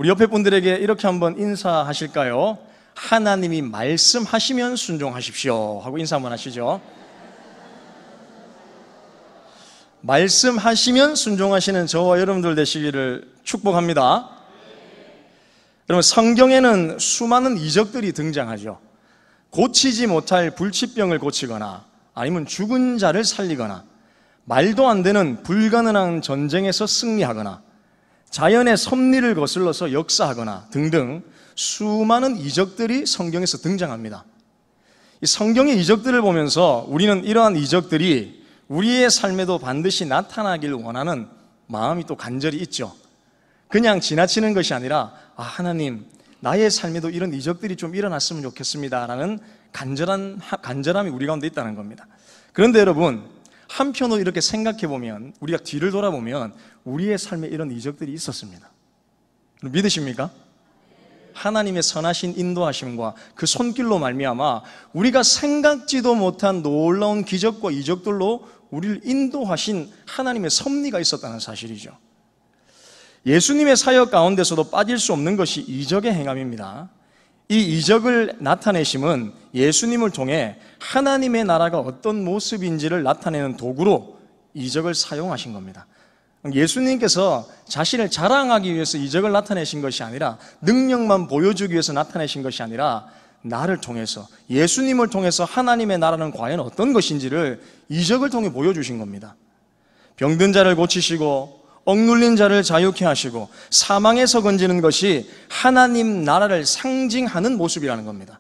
우리 옆에 분들에게 이렇게 한번 인사하실까요? 하나님이 말씀하시면 순종하십시오 하고 인사 한번 하시죠. 말씀하시면 순종하시는 저와 여러분들 되시기를 축복합니다. 여러분, 성경에는 수많은 이적들이 등장하죠. 고치지 못할 불치병을 고치거나 아니면 죽은 자를 살리거나 말도 안 되는 불가능한 전쟁에서 승리하거나 자연의 섭리를 거슬러서 역사하거나 등등 수많은 이적들이 성경에서 등장합니다. 이 성경의 이적들을 보면서 우리는 이러한 이적들이 우리의 삶에도 반드시 나타나길 원하는 마음이 또 간절히 있죠. 그냥 지나치는 것이 아니라 하나님, 나의 삶에도 이런 이적들이 좀 일어났으면 좋겠습니다 라는 간절함이 우리 가운데 있다는 겁니다. 그런데 여러분, 한편으로 이렇게 생각해 보면, 우리가 뒤를 돌아보면 우리의 삶에 이런 이적들이 있었습니다. 믿으십니까? 하나님의 선하신 인도하심과 그 손길로 말미암아 우리가 생각지도 못한 놀라운 기적과 이적들로 우리를 인도하신 하나님의 섭리가 있었다는 사실이죠. 예수님의 사역 가운데서도 빠질 수 없는 것이 이적의 행함입니다. 이 이적을 나타내심은 예수님을 통해 하나님의 나라가 어떤 모습인지를 나타내는 도구로 이적을 사용하신 겁니다. 예수님께서 자신을 자랑하기 위해서 이적을 나타내신 것이 아니라, 능력만 보여주기 위해서 나타내신 것이 아니라 나를 통해서, 예수님을 통해서 하나님의 나라는 과연 어떤 것인지를 이적을 통해 보여주신 겁니다. 병든 자를 고치시고 억눌린 자를 자유케 하시고 사망에서 건지는 것이 하나님 나라를 상징하는 모습이라는 겁니다.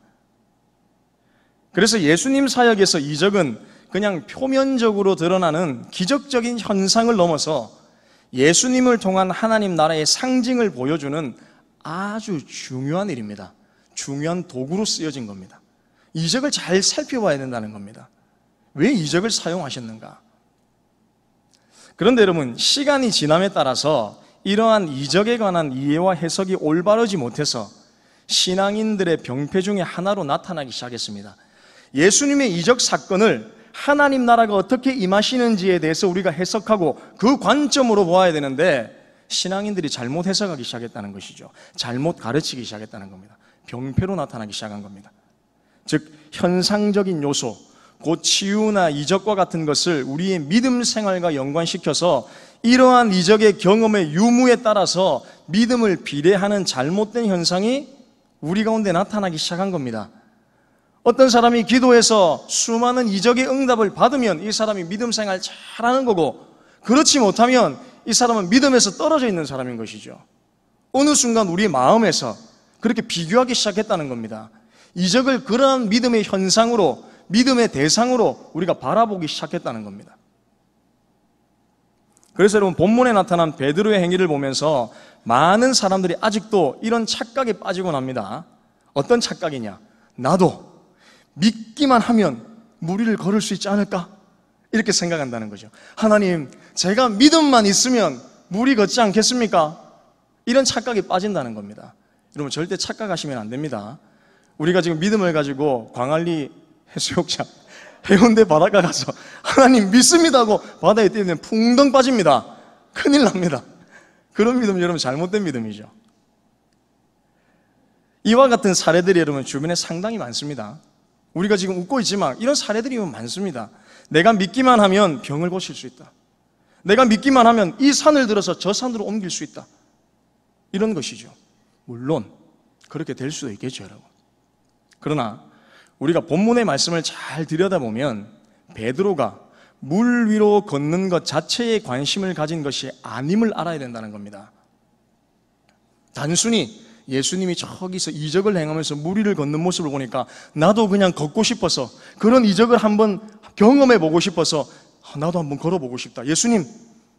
그래서 예수님 사역에서 이적은 그냥 표면적으로 드러나는 기적적인 현상을 넘어서 예수님을 통한 하나님 나라의 상징을 보여주는 아주 중요한 일입니다. 중요한 도구로 쓰여진 겁니다. 이적을 잘 살펴봐야 된다는 겁니다. 왜 이적을 사용하셨는가? 그런데 여러분, 시간이 지남에 따라서 이러한 이적에 관한 이해와 해석이 올바르지 못해서 신앙인들의 병폐 중에 하나로 나타나기 시작했습니다. 예수님의 이적 사건을 하나님 나라가 어떻게 임하시는지에 대해서 우리가 해석하고 그 관점으로 보아야 되는데, 신앙인들이 잘못 해석하기 시작했다는 것이죠. 잘못 가르치기 시작했다는 겁니다. 병폐로 나타나기 시작한 겁니다. 즉, 현상적인 요소, 곧 치유나 이적과 같은 것을 우리의 믿음 생활과 연관시켜서 이러한 이적의 경험의 유무에 따라서 믿음을 비례하는 잘못된 현상이 우리 가운데 나타나기 시작한 겁니다. 어떤 사람이 기도해서 수많은 이적의 응답을 받으면 이 사람이 믿음 생활 잘하는 거고, 그렇지 못하면 이 사람은 믿음에서 떨어져 있는 사람인 것이죠. 어느 순간 우리의 마음에서 그렇게 비교하기 시작했다는 겁니다. 이적을 그러한 믿음의 현상으로, 믿음의 대상으로 우리가 바라보기 시작했다는 겁니다. 그래서 여러분, 본문에 나타난 베드로의 행위를 보면서 많은 사람들이 아직도 이런 착각에 빠지곤 합니다. 어떤 착각이냐? 나도 믿기만 하면 무리를 걸을 수 있지 않을까? 이렇게 생각한다는 거죠. 하나님, 제가 믿음만 있으면 무리 걷지 않겠습니까? 이런 착각에 빠진다는 겁니다. 여러분, 절대 착각하시면 안 됩니다. 우리가 지금 믿음을 가지고 광안리 해수욕장, 해운대 바닷가 가서 하나님 믿습니다 하고 바다에 뛰면 풍덩 빠집니다. 큰일 납니다. 그런 믿음, 여러분, 잘못된 믿음이죠. 이와 같은 사례들이 여러분 주변에 상당히 많습니다. 우리가 지금 웃고 있지만 이런 사례들이 많습니다. 내가 믿기만 하면 병을 고칠 수 있다. 내가 믿기만 하면 이 산을 들어서 저 산으로 옮길 수 있다. 이런 것이죠. 물론 그렇게 될 수도 있겠죠, 여러분. 그러나 우리가 본문의 말씀을 잘 들여다보면 베드로가 물 위로 걷는 것 자체에 관심을 가진 것이 아님을 알아야 된다는 겁니다. 단순히 예수님이 저기서 이적을 행하면서 물 위를 걷는 모습을 보니까 나도 그냥 걷고 싶어서, 그런 이적을 한번 경험해 보고 싶어서 나도 한번 걸어보고 싶다. 예수님,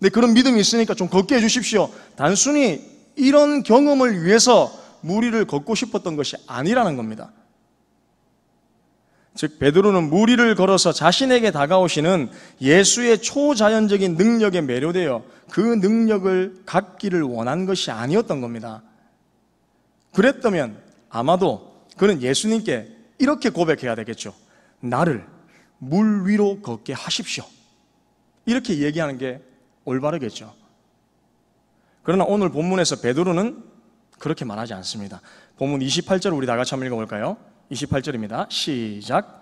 내 그런 믿음이 있으니까 좀 걷게 해주십시오. 단순히 이런 경험을 위해서 물 위를 걷고 싶었던 것이 아니라는 겁니다. 즉, 베드로는 물 위를 걸어서 자신에게 다가오시는 예수의 초자연적인 능력에 매료되어 그 능력을 갖기를 원한 것이 아니었던 겁니다. 그랬다면 아마도 그는 예수님께 이렇게 고백해야 되겠죠. 나를 물 위로 걷게 하십시오. 이렇게 얘기하는 게 올바르겠죠. 그러나 오늘 본문에서 베드로는 그렇게 말하지 않습니다. 본문 28절 우리 다 같이 한번 읽어볼까요? 28절입니다. 시작.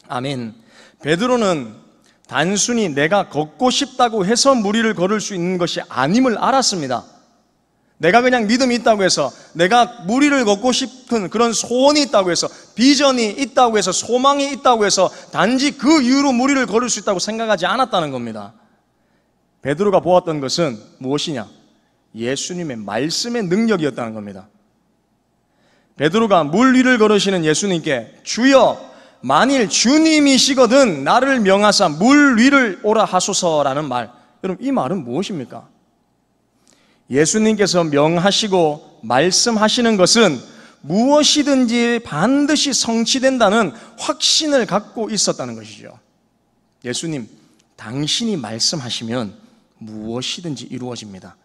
아멘. 베드로는 단순히 내가 걷고 싶다고 해서 무리를 걸을 수 있는 것이 아님을 알았습니다. 내가 그냥 믿음이 있다고 해서, 내가 무리를 걷고 싶은 그런 소원이 있다고 해서, 비전이 있다고 해서, 소망이 있다고 해서 단지 그 이유로 무리를 걸을 수 있다고 생각하지 않았다는 겁니다. 베드로가 보았던 것은 무엇이냐? 예수님의 말씀의 능력이었다는 겁니다. 베드로가 물 위를 걸으시는 예수님께 주여 만일 주님이시거든 나를 명하사 물 위를 오라 하소서라는 말, 여러분 이 말은 무엇입니까? 예수님께서 명하시고 말씀하시는 것은 무엇이든지 반드시 성취된다는 확신을 갖고 있었다는 것이죠. 예수님, 당신이 말씀하시면 무엇이든지 이루어집니다.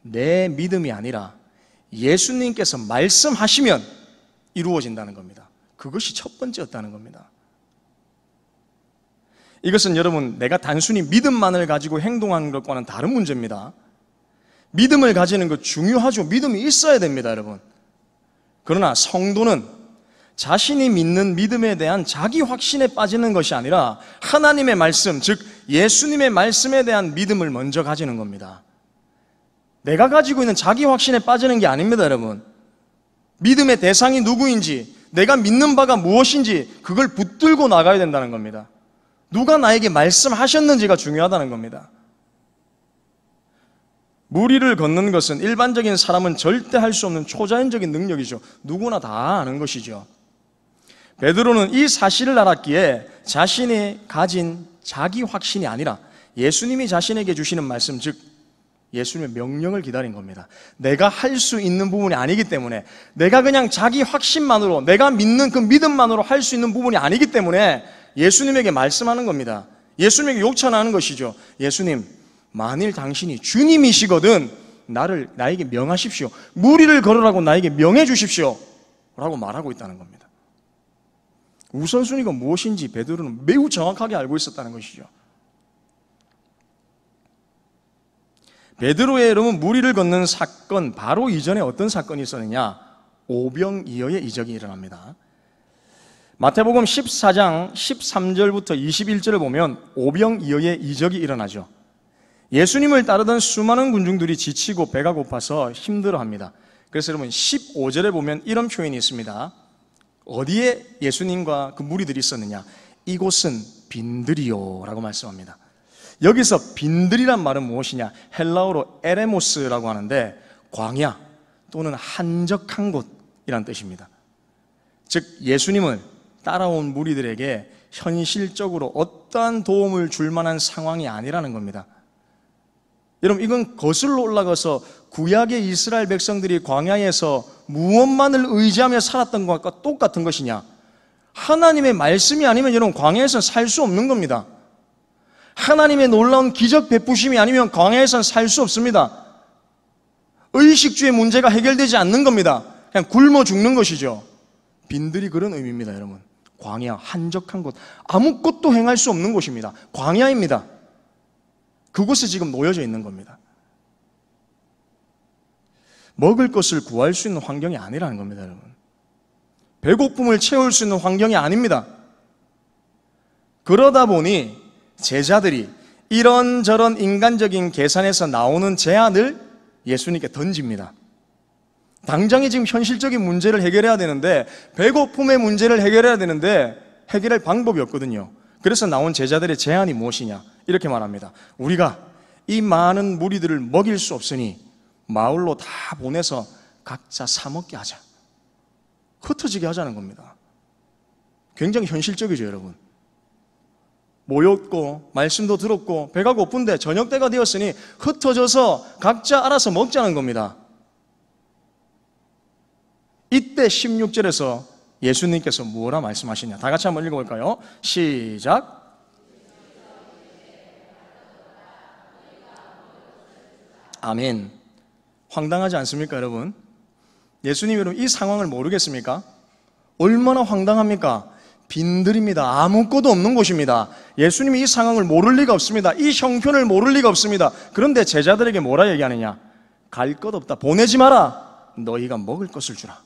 내 믿음이 아니라 예수님께서 말씀하시면 이루어진다는 겁니다. 그것이 첫 번째였다는 겁니다. 이것은 여러분, 내가 단순히 믿음만을 가지고 행동하는 것과는 다른 문제입니다. 믿음을 가지는 것 중요하죠. 믿음이 있어야 됩니다, 여러분. 그러나 성도는 자신이 믿는 믿음에 대한 자기 확신에 빠지는 것이 아니라 하나님의 말씀, 즉 예수님의 말씀에 대한 믿음을 먼저 가지는 겁니다. 내가 가지고 있는 자기 확신에 빠지는 게 아닙니다, 여러분. 믿음의 대상이 누구인지, 내가 믿는 바가 무엇인지 그걸 붙들고 나가야 된다는 겁니다. 누가 나에게 말씀하셨는지가 중요하다는 겁니다. 무리를 걷는 것은 일반적인 사람은 절대 할 수 없는 초자연적인 능력이죠. 누구나 다 아는 것이죠. 베드로는 이 사실을 알았기에 자신이 가진 자기 확신이 아니라 예수님이 자신에게 주시는 말씀, 즉 예수님의 명령을 기다린 겁니다. 내가 할 수 있는 부분이 아니기 때문에, 내가 그냥 자기 확신만으로, 내가 믿는 그 믿음만으로 할 수 있는 부분이 아니기 때문에 예수님에게 말씀하는 겁니다. 예수님에게 요청하는 것이죠. 예수님, 만일 당신이 주님이시거든 나에게 명하십시오. 무리를 걸으라고 나에게 명해 주십시오 라고 말하고 있다는 겁니다. 우선순위가 무엇인지 베드로는 매우 정확하게 알고 있었다는 것이죠. 베드로의 여러분 무리를 걷는 사건 바로 이전에 어떤 사건이 있었느냐? 오병이어의 이적이 일어납니다. 마태복음 14장 13절부터 21절을 보면 오병이어의 이적이 일어나죠. 예수님을 따르던 수많은 군중들이 지치고 배가 고파서 힘들어합니다. 그래서 여러분 15절에 보면 이런 표현이 있습니다. 어디에 예수님과 그 무리들이 있었느냐? 이곳은 빈들이요 라고 말씀합니다. 여기서 빈들이란 말은 무엇이냐? 헬라어로 에레모스라고 하는데 광야 또는 한적한 곳이란 뜻입니다. 즉 예수님을 따라온 무리들에게 현실적으로 어떠한 도움을 줄 만한 상황이 아니라는 겁니다. 여러분 이건 거슬러 올라가서 구약의 이스라엘 백성들이 광야에서 무엇만을 의지하며 살았던 것과 똑같은 것이냐? 하나님의 말씀이 아니면 여러분 광야에서는 살 수 없는 겁니다. 하나님의 놀라운 기적 베푸심이 아니면 광야에서는 살 수 없습니다. 의식주의 문제가 해결되지 않는 겁니다. 그냥 굶어 죽는 것이죠. 빈들이 그런 의미입니다, 여러분. 광야, 한적한 곳, 아무것도 행할 수 없는 곳입니다. 광야입니다. 그곳에 지금 놓여져 있는 겁니다. 먹을 것을 구할 수 있는 환경이 아니라는 겁니다, 여러분. 배고픔을 채울 수 있는 환경이 아닙니다. 그러다 보니 제자들이 이런저런 인간적인 계산에서 나오는 제안을 예수님께 던집니다. 당장에 지금 현실적인 문제를 해결해야 되는데, 배고픔의 문제를 해결해야 되는데 해결할 방법이 없거든요. 그래서 나온 제자들의 제안이 무엇이냐? 이렇게 말합니다. 우리가 이 많은 무리들을 먹일 수 없으니 마을로 다 보내서 각자 사 먹게 하자. 흩어지게 하자는 겁니다. 굉장히 현실적이죠, 여러분. 모였고 말씀도 들었고 배가 고픈데 저녁 때가 되었으니 흩어져서 각자 알아서 먹자는 겁니다. 이때 16절에서 예수님께서 뭐라 말씀하시냐? 다 같이 한번 읽어볼까요? 시작. 아멘. 황당하지 않습니까, 여러분? 예수님 여러분 이 상황을 모르겠습니까? 얼마나 황당합니까? 빈들입니다. 아무것도 없는 곳입니다. 예수님이 이 상황을 모를 리가 없습니다. 이 형편을 모를 리가 없습니다. 그런데 제자들에게 뭐라 얘기하느냐? 갈 것 없다. 보내지 마라. 너희가 먹을 것을 주라.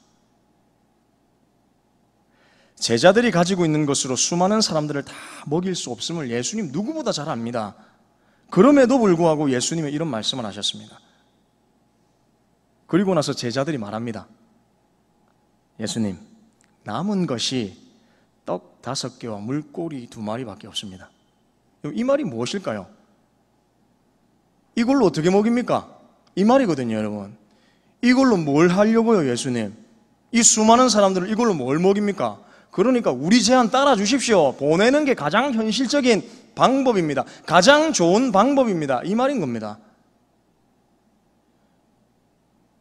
제자들이 가지고 있는 것으로 수많은 사람들을 다 먹일 수 없음을 예수님 누구보다 잘 압니다. 그럼에도 불구하고 예수님이 이런 말씀을 하셨습니다. 그리고 나서 제자들이 말합니다. 예수님, 남은 것이 떡 5개와 물고기 2마리밖에 없습니다. 이 말이 무엇일까요? 이걸로 어떻게 먹입니까? 이 말이거든요, 여러분. 이걸로 뭘 하려고요, 예수님? 이 수많은 사람들을 이걸로 뭘 먹입니까? 그러니까 우리 제안 따라 주십시오. 보내는 게 가장 현실적인 방법입니다. 가장 좋은 방법입니다. 이 말인 겁니다.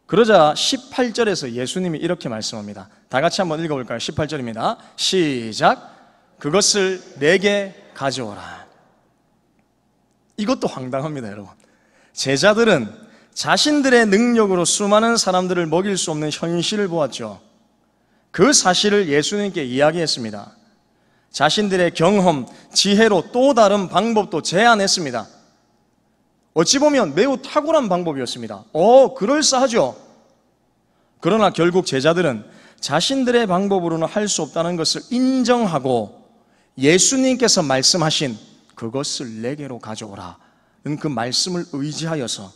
그러자 18절에서 예수님이 이렇게 말씀합니다. 다 같이 한번 읽어볼까요? 18절입니다. 시작. 그것을 내게 가져오라. 이것도 황당합니다, 여러분. 제자들은 자신들의 능력으로 수많은 사람들을 먹일 수 없는 현실을 보았죠. 그 사실을 예수님께 이야기했습니다. 자신들의 경험, 지혜로 또 다른 방법도 제안했습니다. 어찌 보면 매우 탁월한 방법이었습니다. 그럴싸하죠. 그러나 결국 제자들은 자신들의 방법으로는 할 수 없다는 것을 인정하고 예수님께서 말씀하신 그것을 내게로 가져오라는 그 말씀을 의지하여서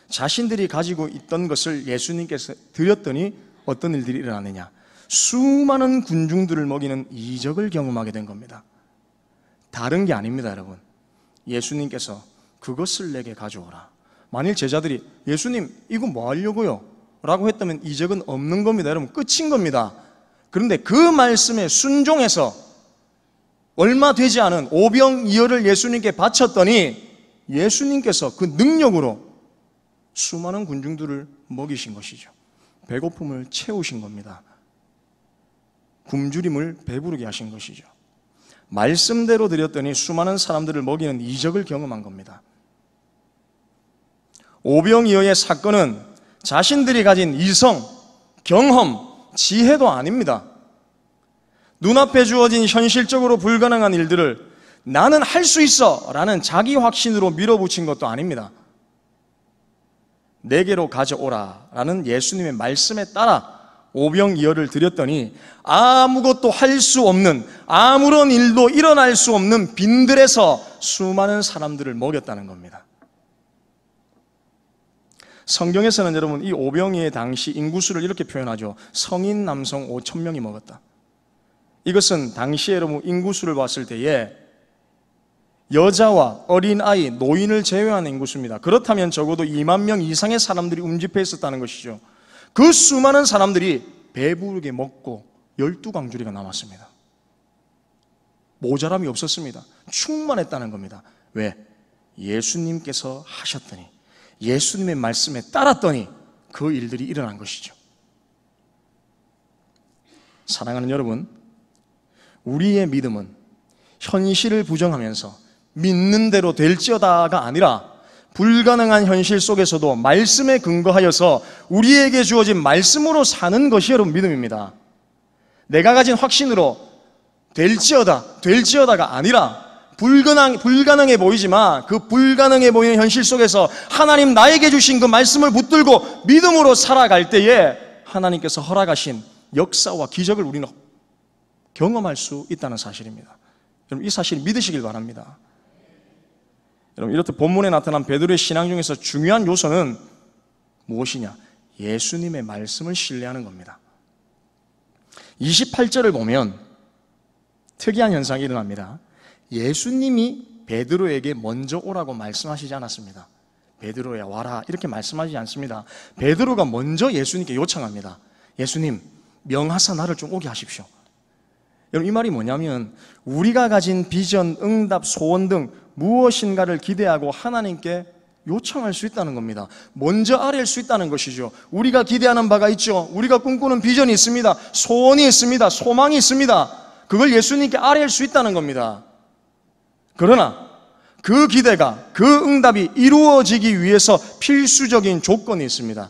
자신들이 가지고 있던 것을 예수님께서 드렸더니 어떤 일들이 일어나느냐? 수많은 군중들을 먹이는 이적을 경험하게 된 겁니다. 다른 게 아닙니다, 여러분. 예수님께서 그것을 내게 가져오라. 만일 제자들이 예수님 이거 뭐 하려고요? 라고 했다면 이적은 없는 겁니다. 여러분, 끝인 겁니다. 그런데 그 말씀에 순종해서 얼마 되지 않은 오병이어를 예수님께 바쳤더니 예수님께서 그 능력으로 수많은 군중들을 먹이신 것이죠. 배고픔을 채우신 겁니다. 굶주림을 배부르게 하신 것이죠. 말씀대로 드렸더니 수많은 사람들을 먹이는 이적을 경험한 겁니다. 오병이어의 사건은 자신들이 가진 이성, 경험, 지혜도 아닙니다. 눈앞에 주어진 현실적으로 불가능한 일들을 나는 할 수 있어 라는 자기 확신으로 밀어붙인 것도 아닙니다. 내게로 가져오라 라는 예수님의 말씀에 따라 오병이어를 드렸더니 아무것도 할 수 없는, 아무런 일도 일어날 수 없는 빈들에서 수많은 사람들을 먹였다는 겁니다. 성경에서는 여러분 이 오병이어 당시 인구수를 이렇게 표현하죠. 성인 남성 5,000명이 먹었다. 이것은 당시에 여러분 인구수를 봤을 때에 여자와 어린아이, 노인을 제외한 인구수입니다. 그렇다면 적어도 2만 명 이상의 사람들이 움집해 있었다는 것이죠. 그 수많은 사람들이 배부르게 먹고 12광주리가 남았습니다. 모자람이 없었습니다. 충만했다는 겁니다. 왜? 예수님께서 하셨더니, 예수님의 말씀에 따랐더니 그 일들이 일어난 것이죠. 사랑하는 여러분, 우리의 믿음은 현실을 부정하면서 믿는 대로 될지어다가 아니라 불가능한 현실 속에서도 말씀에 근거하여서 우리에게 주어진 말씀으로 사는 것이 여러분 믿음입니다. 내가 가진 확신으로 될지어다가 아니라 불가능해 보이지만 그 불가능해 보이는 현실 속에서 하나님 나에게 주신 그 말씀을 붙들고 믿음으로 살아갈 때에 하나님께서 허락하신 역사와 기적을 우리는 경험할 수 있다는 사실입니다. 여러분 이 사실 믿으시길 바랍니다. 여러분 이렇듯 본문에 나타난 베드로의 신앙 중에서 중요한 요소는 무엇이냐? 예수님의 말씀을 신뢰하는 겁니다. 28절을 보면 특이한 현상이 일어납니다. 예수님이 베드로에게 먼저 오라고 말씀하시지 않았습니다. 베드로야 와라 이렇게 말씀하지 않습니다. 베드로가 먼저 예수님께 요청합니다. 예수님 명하사 나를 좀 오게 하십시오. 여러분 이 말이 뭐냐면 우리가 가진 비전, 응답, 소원 등 무엇인가를 기대하고 하나님께 요청할 수 있다는 겁니다. 먼저 아뢰일 수 있다는 것이죠. 우리가 기대하는 바가 있죠. 우리가 꿈꾸는 비전이 있습니다. 소원이 있습니다. 소망이 있습니다. 그걸 예수님께 아뢰일 수 있다는 겁니다. 그러나 그 기대가, 그 응답이 이루어지기 위해서 필수적인 조건이 있습니다.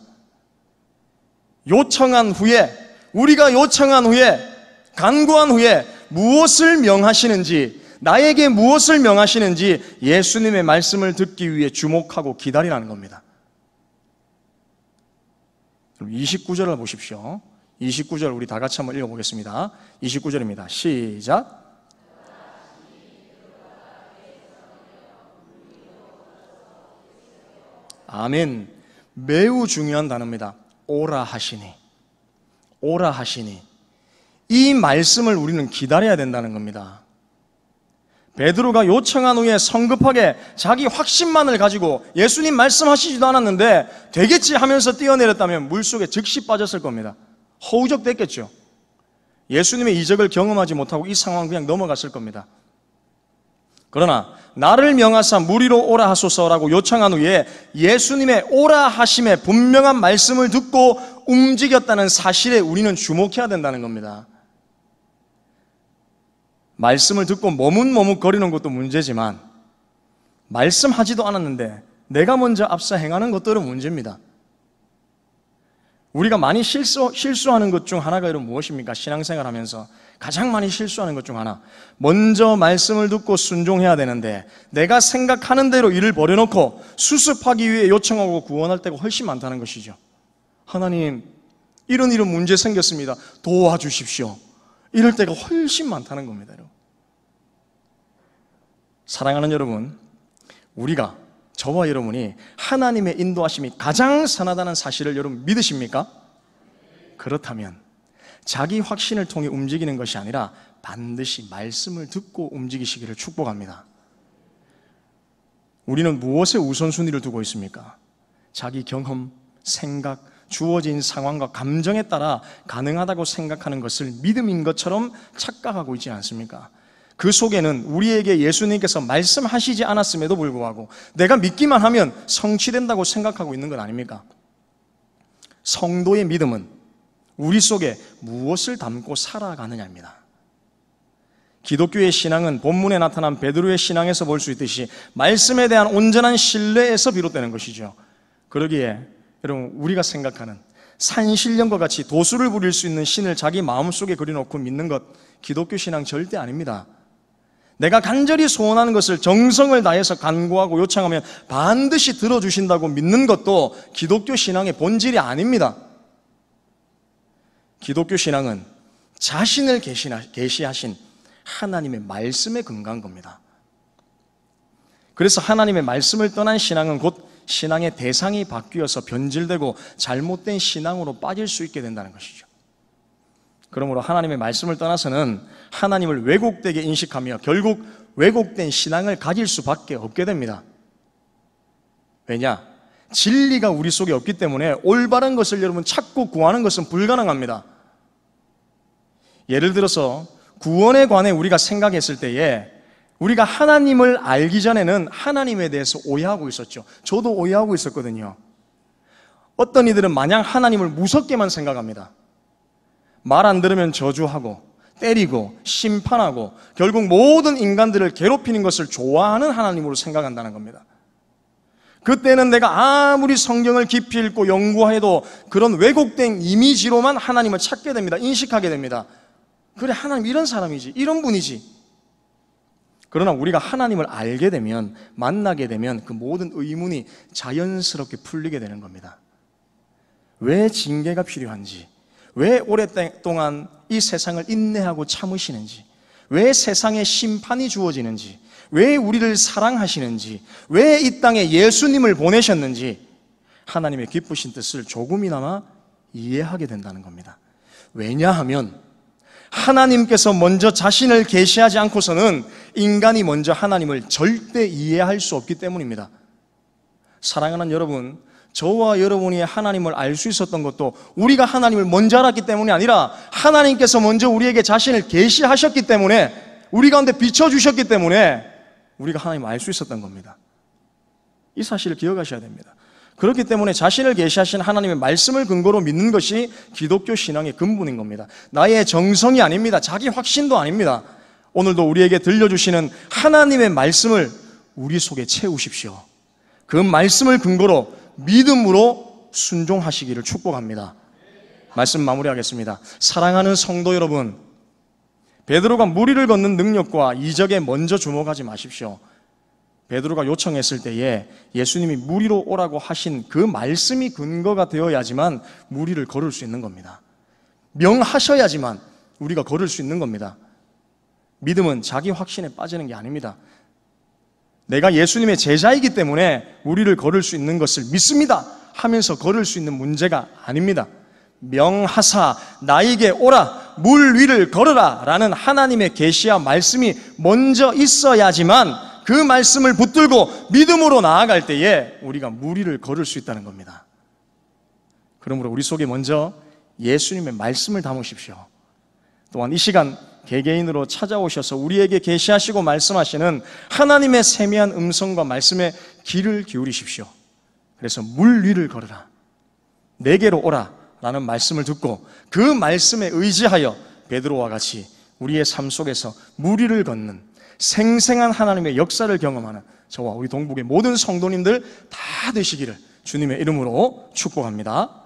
우리가 요청한 후에 간구한 후에 무엇을 명하시는지, 나에게 무엇을 명하시는지 예수님의 말씀을 듣기 위해 주목하고 기다리라는 겁니다. 29절을 보십시오. 29절 우리 다 같이 한번 읽어보겠습니다. 29절입니다. 시작. 아멘. 매우 중요한 단어입니다. 오라 하시니. 오라 하시니. 이 말씀을 우리는 기다려야 된다는 겁니다. 베드로가 요청한 후에 성급하게 자기 확신만을 가지고 예수님 말씀하시지도 않았는데 되겠지 하면서 뛰어내렸다면 물속에 즉시 빠졌을 겁니다. 허우적됐겠죠. 예수님의 이적을 경험하지 못하고 이 상황 그냥 넘어갔을 겁니다. 그러나 나를 명하사 무리로 오라 하소서라고 요청한 후에 예수님의 오라 하심의 분명한 말씀을 듣고 움직였다는 사실에 우리는 주목해야 된다는 겁니다. 말씀을 듣고 머뭇머뭇거리는 것도 문제지만 말씀하지도 않았는데 내가 먼저 앞서 행하는 것들은 문제입니다. 우리가 많이 실수하는 것 중 하나가 이런 무엇입니까? 신앙생활 하면서 가장 많이 실수하는 것 중 하나, 먼저 말씀을 듣고 순종해야 되는데 내가 생각하는 대로 일을 벌여놓고 수습하기 위해 요청하고 구원할 때가 훨씬 많다는 것이죠. 하나님, 이런 문제 생겼습니다. 도와주십시오. 이럴 때가 훨씬 많다는 겁니다. 사랑하는 여러분, 우리가, 저와 여러분이 하나님의 인도하심이 가장 선하다는 사실을 여러분 믿으십니까? 그렇다면 자기 확신을 통해 움직이는 것이 아니라 반드시 말씀을 듣고 움직이시기를 축복합니다. 우리는 무엇에 우선순위를 두고 있습니까? 자기 경험, 생각, 주어진 상황과 감정에 따라 가능하다고 생각하는 것을 믿음인 것처럼 착각하고 있지 않습니까? 그 속에는 우리에게 예수님께서 말씀하시지 않았음에도 불구하고 내가 믿기만 하면 성취된다고 생각하고 있는 것 아닙니까? 성도의 믿음은 우리 속에 무엇을 담고 살아가느냐입니다. 기독교의 신앙은 본문에 나타난 베드로의 신앙에서 볼 수 있듯이 말씀에 대한 온전한 신뢰에서 비롯되는 것이죠. 그러기에 여러분, 우리가 생각하는 산신령과 같이 도수를 부릴 수 있는 신을 자기 마음속에 그려놓고 믿는 것, 기독교 신앙 절대 아닙니다. 내가 간절히 소원하는 것을 정성을 다해서 간구하고 요청하면 반드시 들어주신다고 믿는 것도 기독교 신앙의 본질이 아닙니다. 기독교 신앙은 자신을 계시하신 하나님의 말씀에 근거한 겁니다. 그래서 하나님의 말씀을 떠난 신앙은 곧 신앙의 대상이 바뀌어서 변질되고 잘못된 신앙으로 빠질 수 있게 된다는 것이죠. 그러므로 하나님의 말씀을 떠나서는 하나님을 왜곡되게 인식하며 결국 왜곡된 신앙을 가질 수밖에 없게 됩니다. 왜냐? 진리가 우리 속에 없기 때문에 올바른 것을 여러분 찾고 구하는 것은 불가능합니다. 예를 들어서 구원에 관해 우리가 생각했을 때에 우리가 하나님을 알기 전에는 하나님에 대해서 오해하고 있었죠. 저도 오해하고 있었거든요. 어떤 이들은 마냥 하나님을 무섭게만 생각합니다. 말 안 들으면 저주하고 때리고 심판하고 결국 모든 인간들을 괴롭히는 것을 좋아하는 하나님으로 생각한다는 겁니다. 그때는 내가 아무리 성경을 깊이 읽고 연구해도 그런 왜곡된 이미지로만 하나님을 찾게 됩니다. 인식하게 됩니다. 그래, 하나님 이런 사람이지, 이런 분이지. 그러나 우리가 하나님을 알게 되면, 만나게 되면 그 모든 의문이 자연스럽게 풀리게 되는 겁니다. 왜 징계가 필요한지, 왜 오랫동안 이 세상을 인내하고 참으시는지, 왜 세상에 심판이 주어지는지, 왜 우리를 사랑하시는지, 왜 이 땅에 예수님을 보내셨는지 하나님의 기쁘신 뜻을 조금이나마 이해하게 된다는 겁니다. 왜냐하면 하나님께서 먼저 자신을 계시하지 않고서는 인간이 먼저 하나님을 절대 이해할 수 없기 때문입니다. 사랑하는 여러분, 저와 여러분이 하나님을 알 수 있었던 것도 우리가 하나님을 먼저 알았기 때문이 아니라 하나님께서 먼저 우리에게 자신을 계시하셨기 때문에, 우리 가운데 비춰주셨기 때문에 우리가 하나님을 알 수 있었던 겁니다. 이 사실을 기억하셔야 됩니다. 그렇기 때문에 자신을 계시하신 하나님의 말씀을 근거로 믿는 것이 기독교 신앙의 근본인 겁니다. 나의 정성이 아닙니다. 자기 확신도 아닙니다. 오늘도 우리에게 들려주시는 하나님의 말씀을 우리 속에 채우십시오. 그 말씀을 근거로 믿음으로 순종하시기를 축복합니다. 말씀 마무리하겠습니다. 사랑하는 성도 여러분, 베드로가 물 위를 걷는 능력과 이적에 먼저 주목하지 마십시오. 베드로가 요청했을 때에 예수님이 물 위로 오라고 하신 그 말씀이 근거가 되어야지만 물 위를 걸을 수 있는 겁니다. 명하셔야지만 우리가 걸을 수 있는 겁니다. 믿음은 자기 확신에 빠지는 게 아닙니다. 내가 예수님의 제자이기 때문에 우리를 걸을 수 있는 것을 믿습니다 하면서 걸을 수 있는 문제가 아닙니다. 명하사 나에게 오라 물 위를 걸으라 라는 하나님의 계시와 말씀이 먼저 있어야지만 그 말씀을 붙들고 믿음으로 나아갈 때에 우리가 물 위를 걸을 수 있다는 겁니다. 그러므로 우리 속에 먼저 예수님의 말씀을 담으십시오. 또한 이 시간 개개인으로 찾아오셔서 우리에게 계시하시고 말씀하시는 하나님의 세미한 음성과 말씀에 귀를 기울이십시오. 그래서 물 위를 걸으라 내게로 오라 라는 말씀을 듣고 그 말씀에 의지하여 베드로와 같이 우리의 삶 속에서 물 위를 걷는 생생한 하나님의 역사를 경험하는 저와 우리 동북의 모든 성도님들 다 되시기를 주님의 이름으로 축복합니다.